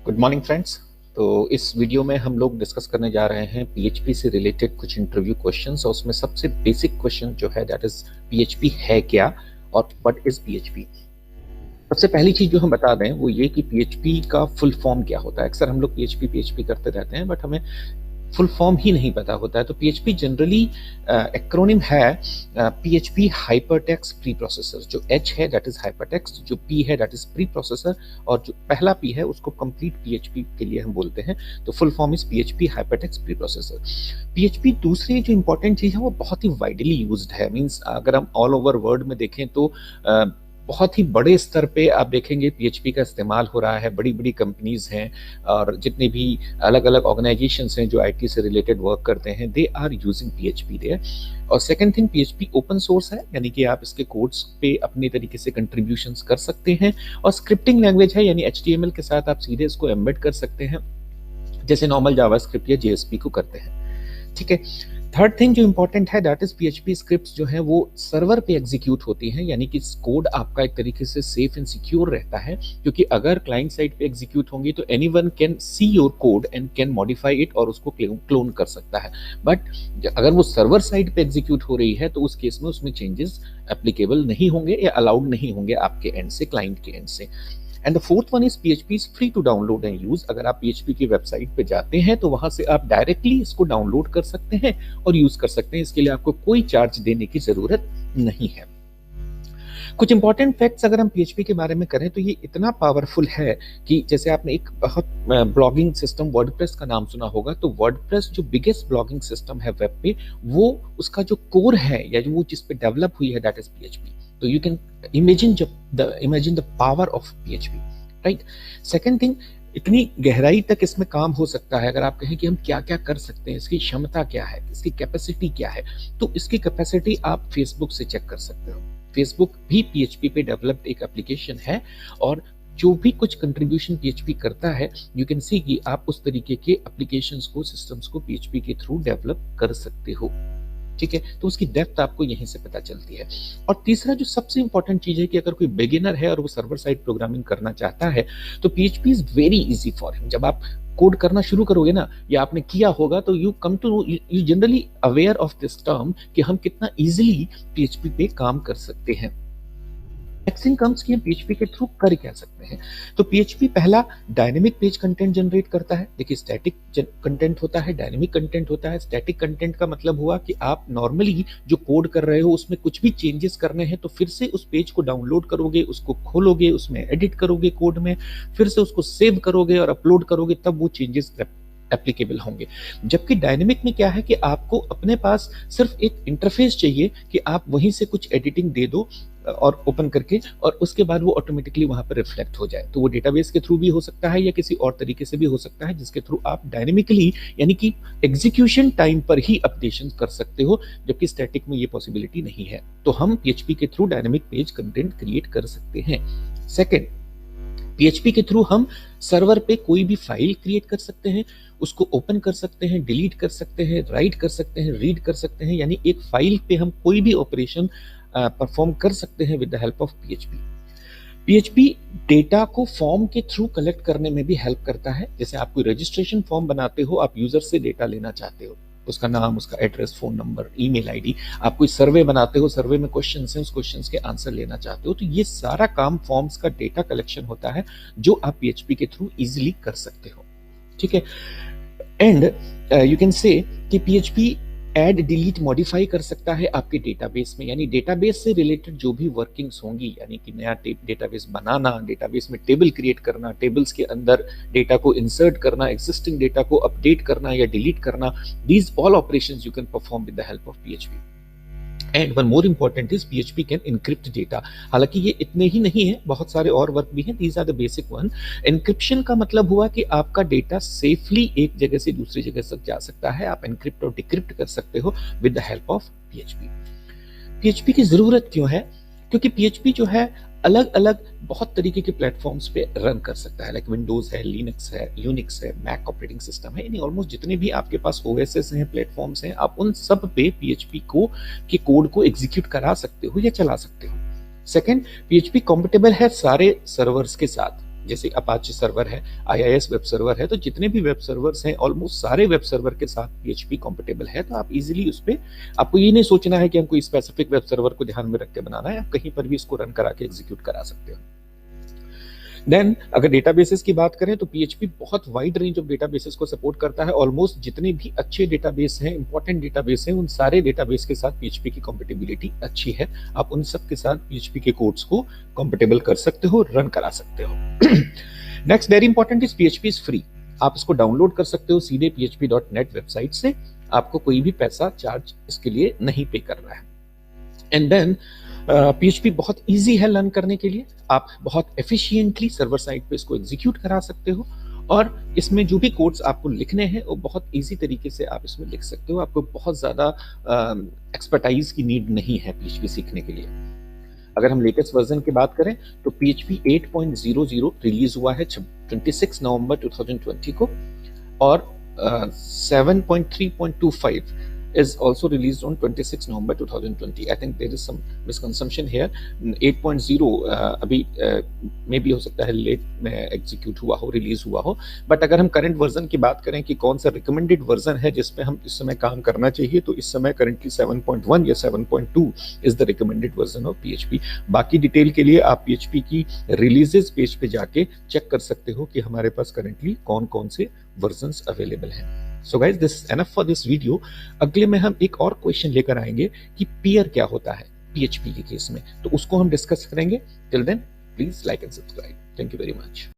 Good morning friends. तो इस video में हम लोग डिस्कस करने जा रहे हैं पीएचपी से रिलेटेड कुछ इंटरव्यू क्वेश्चंस और उसमें सबसे बेसिक क्वेश्चन जो है दैट इज पीएचपी है क्या और व्हाट इज पीएचपी। सबसे पहली चीज जो हम बता दें वो ये कि पीएचपी का फुल फॉर्म क्या होता है। अक्सर हम लोग पीएचपी पीएचपी करते रहते हैं बट हमें फुल फॉर्म ही नहीं पता होता है। तो पीएचपी जनरली एक्रोनिम है पीएचपी हाइपरटेक्स्ट प्री प्रोसेसर। जो एच है दैट इज हाइपरटेक्स्ट, जो पी है दैट इज प्री प्रोसेसर और जो पहला पी है उसको कंप्लीट पीएचपी के लिए हम बोलते हैं। तो full form is PHP hypertext pre processor. PHP दूसरी जो इंपॉर्टेंट चीज है वो बहुत ही वाइडली यूज्ड है। मींस अगर हम ऑल ओवर वर्ल्ड में देखें तो बहुत ही बड़े स्तर पे आप देखेंगे पीएचपी का इस्तेमाल हो रहा है। बड़ी बड़ी कंपनीज हैं और जितने भी अलग अलग ऑर्गेनाइजेशंस हैं जो आईटी से रिलेटेड वर्क करते हैं they are using PHP there. और second thing, PHP open source है, यानी कि आप इसके कोड्स पे अपने तरीके से कंट्रीब्यूशंस कर सकते हैं। और स्क्रिप्टिंग लैंग्वेज है, यानी एचटीएमएल के साथ आप सीधे इसको एम्बेड कर सकते हैं जैसे नॉर्मल जावास्क्रिप्ट या जेएसपी को करते हैं। ठीक है। थर्ड थिंग जो इंपॉर्टेंट है दैट इज पीएचपी स्क्रिप्ट्स जो है वो सर्वर पे एग्जीक्यूट होती हैं, यानी कि कोड आपका एक तरीके से सेफ एंड सिक्योर रहता है, क्योंकि अगर क्लाइंट साइड पे एग्जीक्यूट होंगी तो anyone can see your code and can modify it और उसको क्लोन कर सकता है। बट अगर वो सर्वर साइड पे एग्जीक्यूट हो रही है तो उस केस में उसमें चेंजेस एप्लीकेबल नहीं होंगे या अलाउड नहीं होंगे आपके एंड से, क्लाइंट के एंड से। And the fourth one is PHP is free to download and use. अगर आप पीएचपी की वेबसाइट पे जाते हैं तो वहां से आप डायरेक्टली इसको डाउनलोड कर सकते हैं और यूज कर सकते हैं। इसके लिए आपको कोई चार्ज देने की जरूरत नहीं है। कुछ इंपॉर्टेंट फैक्ट्स अगर हम पीएचपी के बारे में करें तो ये इतना पावरफुल है कि जैसे आपने एक बहुत ब्लॉगिंग सिस्टम वर्डप्रेस का नाम सुना होगा, तो वर्डप्रेस जो बिगेस्ट ब्लॉगिंग सिस्टम है वेब पे, वो उसका जो कोर है या जो वो जिस पे डेवलप हुई है दैट इज पीएचपी। तो you can imagine the power of PHP, right. Second thing, इतनी गहराई तक इसमें काम हो सकता है। अगर आप कहें कि हम क्या क्या कर सकते हैं, इसकी क्षमता क्या है, इसकी कैपेसिटी क्या है, तो इसकी कैपेसिटी आप फेसबुक से चेक कर सकते हो। फेसबुक भी पीएचपी पे डेवलप्ड एक एप्लीकेशन है और जो भी कुछ कंट्रीब्यूशन पीएचपी करता है यू कैन सी कि आप उस तरीके के एप्लीकेशंस को, सिस्टम्स को पीएचपी के थ्रू डेवलप कर सकते हो। ठीक है, तो उसकी डेप्थ आपको यहीं से पता चलती है। और तीसरा जो सबसे इंपॉर्टेंट चीज है कि अगर कोई बिगिनर है और वो सर्वर साइड प्रोग्रामिंग करना चाहता है तो PHP is very easy for him. जब आप कोड करना शुरू करोगे ना, या आपने किया होगा, तो you come to you generally aware of this term कि हम कितना इजीली पीएचपी पे काम कर सकते हैं। नेक्स्ट थिंग कम्स कि हम पीएचपी के थ्रू कर क्या सकते हैं। तो पीएचपी पहला डायनेमिक पेज कंटेंट जनरेट करता है। देखिए, स्टैटिक कंटेंट होता है, डायनेमिक कंटेंट होता है। स्टैटिक कंटेंट का मतलब हुआ कि आप नॉर्मली जो कोड कर रहे हो उसमें कुछ भी चेंजेस करने हैं तो फिर से उस पेज को डाउनलोड करोगे, उसको खोलोगे, उसमें एडिट करोगे कोड में, फिर से उसको सेव करोगे और अपलोड करोगे, तब वो चेंजेस एप्लीकेबल होंगे। जबकि डायनेमिक में क्या है कि आपको अपने पास सिर्फ एक इंटरफेस चाहिए कि आप वहीं से कुछ एडिटिंग दे दो और ओपन करके, और उसके बाद वो ऑटोमेटिकली वहां पर रिफ्लेक्ट हो जाए। तो वो डेटाबेस के थ्रू भी हो सकता है या किसी और तरीके से भी हो सकता है जिसके थ्रू आप डायनेमिकली, यानी कि एग्जीक्यूशन टाइम पर ही अपडेशन कर सकते हो, जबकि स्टैटिक में ये पॉसिबिलिटी नहीं है। तो हम पीएचपी के through dynamic page content create कर सकते हैं। सेकेंड, पीएचपी के थ्रू हम सर्वर पे कोई भी फाइल क्रिएट कर सकते हैं, उसको ओपन कर सकते हैं, डिलीट कर सकते हैं, राइट कर सकते हैं, रीड कर सकते हैं, यानी एक फाइल पे हम कोई भी ऑपरेशन परफॉर्म कर सकते हैं with the help of PHP. PHP data को फॉर्म के थ्रू कलेक्ट करने में भी हेल्प करता है। जैसे आप कोई रजिस्ट्रेशन फॉर्म बनाते हो, आप यूजर से डेटा लेना चाहते हो, उसका नाम, उसका address, phone number, email ID. आप कोई सर्वे बनाते हो, सर्वे में क्वेश्चंस हैं, उस क्वेश्चंस के आंसर लेना चाहते हो, तो ये सारा काम फॉर्म्स का डेटा कलेक्शन होता है जो आप पीएचपी के थ्रू इजीली कर सकते हो। ठीक है। एंड यू कैन से कि पीएचपी ऐड, डिलीट, मॉडिफाई कर सकता है आपके डेटाबेस में, यानी डेटाबेस से रिलेटेड जो भी वर्किंग्स होंगी, यानी कि नया डेटाबेस बनाना, डेटाबेस में टेबल क्रिएट करना, टेबल्स के अंदर डेटा को इंसर्ट करना, एग्जिस्टिंग डेटा को अपडेट करना या डिलीट करना, these all operations you can perform with the help of PHP. And one more important is PHP can encrypt data. हालांकि ये इतने ही नहीं है, बहुत सारे और वर्क भी हैं, these are the basic one. Encryption का मतलब हुआ कि आपका डेटा सेफली एक जगह से दूसरी जगह तक जा सकता है। आप एनक्रिप्ट और डिक्रिप्ट कर सकते हो with the help of PHP. PHP की जरूरत क्यों है? क्योंकि पीएचपी जो है अलग अलग बहुत तरीके के प्लेटफॉर्म्स पे रन कर सकता है। लाइक विंडोज है, लिनक्स है, यूनिक्स है, मैक ऑपरेटिंग सिस्टम है, यानी ऑलमोस्ट जितने भी आपके पास ओएसएस हैं, प्लेटफॉर्म्स हैं, आप उन सब पे पीएचपी को के कोड को एग्जीक्यूट करा सकते हो या चला सकते हो। सेकंड, पीएचपी कॉम्पेटेबल है सारे सर्वर्स के साथ, जैसे अपाचे सर्वर है, IIS वेब सर्वर है, तो जितने भी वेब सर्वर्स हैं ऑलमोस्ट सारे वेब सर्वर के साथ PHP कंपेटेबल है। तो आप इजीली उस पे, आपको ये नहीं सोचना है कि हमको स्पेसिफिक वेब सर्वर को ध्यान में रख के बनाना है, आप कहीं पर भी इसको रन करा के एग्जीक्यूट करा सकते हो। देन अगर डेटाबेसेस की बात करें तो PHP बहुत वाइड रेंज ऑफ डेटाबेसेस को सपोर्ट करता है। ऑलमोस्ट जितने भी अच्छे डेटाबेस हैं, इंपॉर्टेंट डेटाबेस हैं, उन सारे डेटाबेस के साथ PHP की कंपेटेबिलिटी अच्छी है। आप उन सब के साथ PHP के कोड्स को कंपेटेबल कर सकते हो, रन करा सकते हो। Next very important is PHP is free. आप इसको डाउनलोड कर सकते हो सीधे php.net वेबसाइट से, आपको कोई भी पैसा चार्ज इसके लिए नहीं पे करना है। एंड देन PHP बहुत इजी है लर्न करने के लिए, आप बहुत एफिशिएंटली सर्वर साइड पे इसको एग्जीक्यूट करा सकते हो, और इसमें जो भी कोड्स आपको लिखने हैं वो बहुत इजी तरीके से आप इसमें लिख सकते हो। आपको बहुत ज़्यादा एक्सपर्टाइज की नीड नहीं है PHP सीखने के लिए। अगर हम लेटेस्ट वर्जन की बात करें तो PHP 8.00 रिलीज हुआ है 26 नवंबर 2020 को, और 7.3.25 is also released on 26 November 2020. I think there is some misconception here. 8.0 अभी मे भी हो सकता है लेट में एग्जीक्यूट हुआ हो, रिलीज हुआ हो, बट अगर हम करंट वर्जन की बात करें कि कौन सा रिकमेंडेड वर्जन है जिस पे हम इस समय काम करना चाहिए, तो इस समय करंटली 7.1 या 7.2 is the recommended version of PHP। बाकी डिटेल के लिए आप PHP की रिलीजेस पेज पे जाके चेक कर सकते हो कि हमारे पास करंटली कौन कौन से वर्जन्स अवेलेबल हैं। So guys this is enough for this video. अगले में हम एक और क्वेश्चन लेकर आएंगे कि पेयर क्या होता है PHP के केस में, तो उसको हम डिस्कस करेंगे। Till then please like and subscribe. Thank you very much.